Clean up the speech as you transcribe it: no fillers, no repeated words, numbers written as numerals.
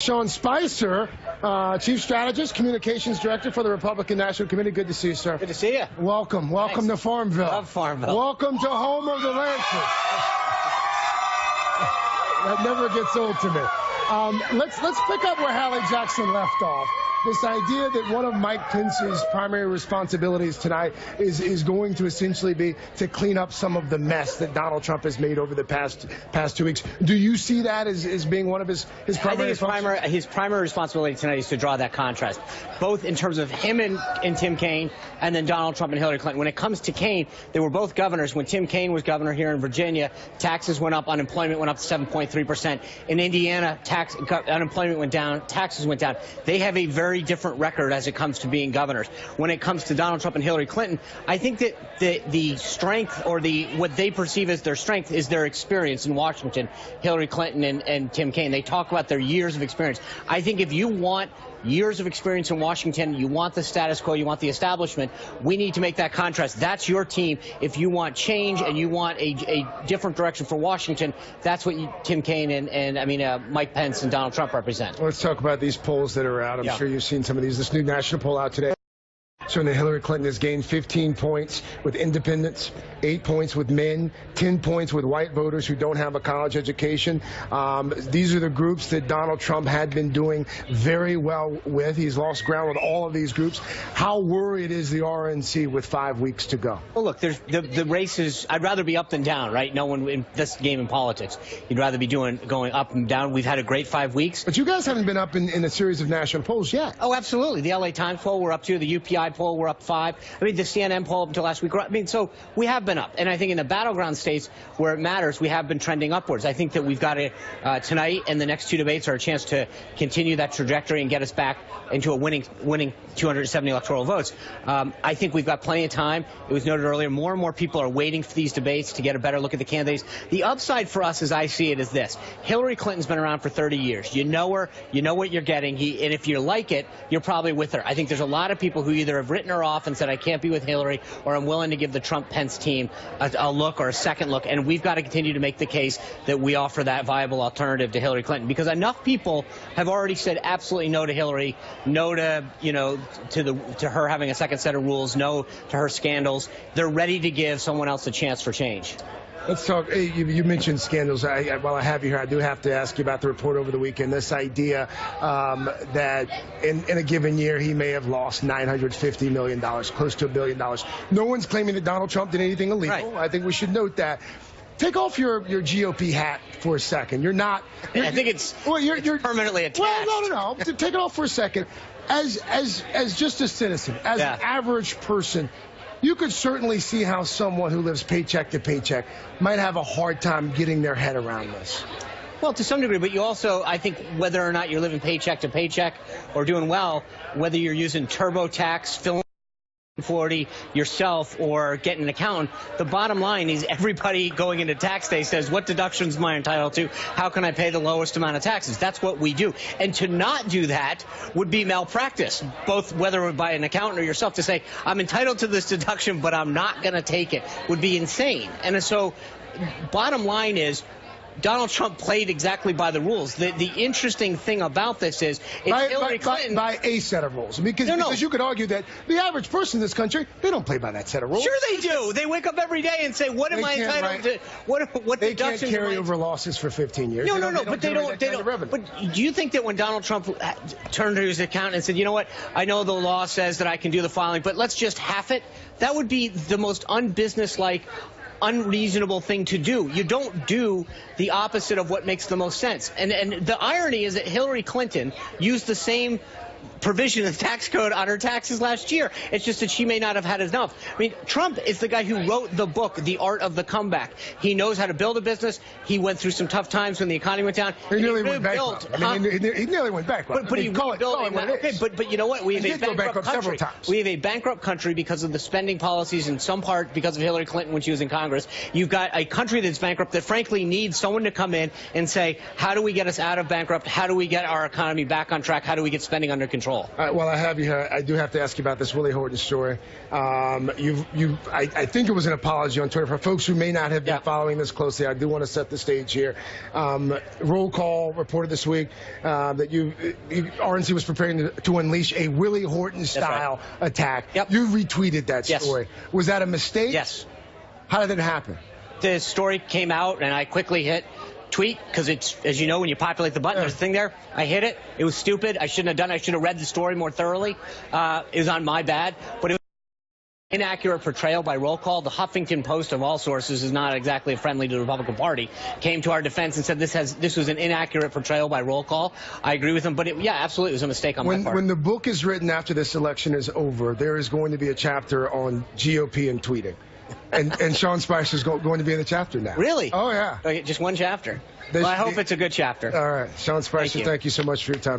Sean Spicer, Chief Strategist, Communications Director for the Republican National Committee. Good to see you, sir. Good to see you. Welcome. Welcome Thanks. to Farmville. Love Farmville. Welcome to home of the Lancers. That never gets old to me. Let's pick up where Hallie Jackson left off. This idea that one of Mike Pence's primary responsibilities tonight is going to essentially be to clean up some of the mess that Donald Trump has made over the past 2 weeks. Do you see that as being one of his primary responsibilities? His primary responsibility tonight is to draw that contrast, both in terms of him and Tim Kaine, and then Donald Trump and Hillary Clinton. When it comes to Kaine, they were both governors. When Tim Kaine was governor here in Virginia, taxes went up, unemployment went up to 7.3%. In Indiana, unemployment went down, taxes went down. They have a very different record as it comes to being governors. When it comes to Donald Trump and Hillary Clinton, I think that the strength, or what they perceive as their strength, is their experience in Washington. Hillary Clinton and Tim Kaine, they talk about their years of experience. I think if you want years of experience in Washington, you want the status quo, you want the establishment, we need to make that contrast. That's your team. If you want change and you want a different direction for Washington, that's what Tim Kaine and Mike Pence and Donald Trump represent. Let's talk about these polls that are out. I'm sure you've seen some of these. This new national poll out today showing that Hillary Clinton has gained 15 points with independents, 8 points with men, 10 points with white voters who don't have a college education. These are the groups that Donald Trump had been doing very well with. He's lost ground with all of these groups. How worried is the RNC with 5 weeks to go? Well, look, the race is, I'd rather be up than down, right? No one in this game in politics, you'd rather be going up and down. We've had a great 5 weeks. But you guys haven't been up in a series of national polls yet. Oh, absolutely. The LA Times poll, we're up to. The UPI poll, we're up 5. The CNN poll up until last week. So we have been up. And I think in the battleground states where it matters, we have been trending upwards. I think that we've got to, tonight and the next 2 debates are a chance to continue that trajectory and get us back into a winning 270 electoral votes. I think we've got plenty of time. It was noted earlier, more and more people are waiting for these debates to get a better look at the candidates. The upside for us, as I see it, is this. Hillary Clinton's been around for 30 years. You know her. You know what you're getting. And if you like it, you're probably with her. I think there's a lot of people who either have written her off and said, I can't be with Hillary, or I'm willing to give the Trump-Pence team a look or a second look. And we've got to continue to make the case that we offer that viable alternative to Hillary Clinton, because enough people have already said absolutely no to Hillary, no to, to her having a second set of rules, no to her scandals. They're ready to give someone else a chance for change. Let's talk. You mentioned scandals. While I have you here, I do have to ask you about the report over the weekend. This idea that in a given year he may have lost $950 million, close to $1 billion. No one's claiming that Donald Trump did anything illegal. Right. I think we should note that. Take off your GOP hat for a second. I think it's permanently attached. Well, no. Take it off for a second. As just a citizen, as an average person, you could certainly see how someone who lives paycheck to paycheck might have a hard time getting their head around this. Well, to some degree, but you also, I think, whether or not you're living paycheck to paycheck or doing well, whether you're using TurboTax, filling 40 yourself, or getting an accountant, the bottom line is everybody going into tax day says, what deductions am I entitled to? How can I pay the lowest amount of taxes? That's what we do. And to not do that would be malpractice, both whether by an accountant or yourself, to say, I'm entitled to this deduction, but I'm not going to take it, would be insane. And so bottom line is, Donald Trump played exactly by the rules. The interesting thing about this is Hillary Clinton by a set of rules. Because you could argue that the average person in this country, they don't play by that set of rules. Sure they do. They wake up every day and say, what am I entitled to? What they can't carry over losses for 15 years. No, but they don't. But do you think that when Donald Trump turned to his accountant and said, you know what, I know the law says that I can do the filing, but let's just half it? That would be the most unbusinesslike, unreasonable thing to do. You don't do the opposite of what makes the most sense. And the irony is that Hillary Clinton used the same provision of the tax code on her taxes last year. It's just that she may not have had enough. I mean, Trump is the guy who wrote the book, The Art of the Comeback. He knows how to build a business. He went through some tough times when the economy went down. He nearly went bankrupt. He nearly went bankrupt. But you know what? We have a bankrupt country. We have a bankrupt country because of the spending policies, in some part because of Hillary Clinton when she was in Congress. You've got a country that's bankrupt that frankly needs someone to come in and say, how do we get us out of bankrupt? How do we get our economy back on track? How do we get spending under control. All right, while I have you here, I do have to ask you about this Willie Horton story. I think it was an apology on Twitter. For folks who may not have been following this closely, I do want to set the stage here. Roll Call reported this week that RNC was preparing to unleash a Willie Horton-style attack. Yep. You retweeted that story. Yes. Was that a mistake? Yes. How did it happen? The story came out, and I quickly hit tweet, because it's, as you know, when you populate the button, there's a thing there. I hit it. It was stupid. I shouldn't have done it. I should have read the story more thoroughly. It was on my bad. But it was an inaccurate portrayal by Roll Call. The Huffington Post, of all sources, is not exactly friendly to the Republican Party, came to our defense and said this was an inaccurate portrayal by Roll Call. I agree with them. But absolutely, it was a mistake on my part. When the book is written after this election is over, there is going to be a chapter on GOP and tweeting. And Sean Spicer's going to be in the chapter now. Really? Oh, yeah. Okay, just one chapter. Well, I hope it's a good chapter. All right. Sean Spicer, thank you so much for your time.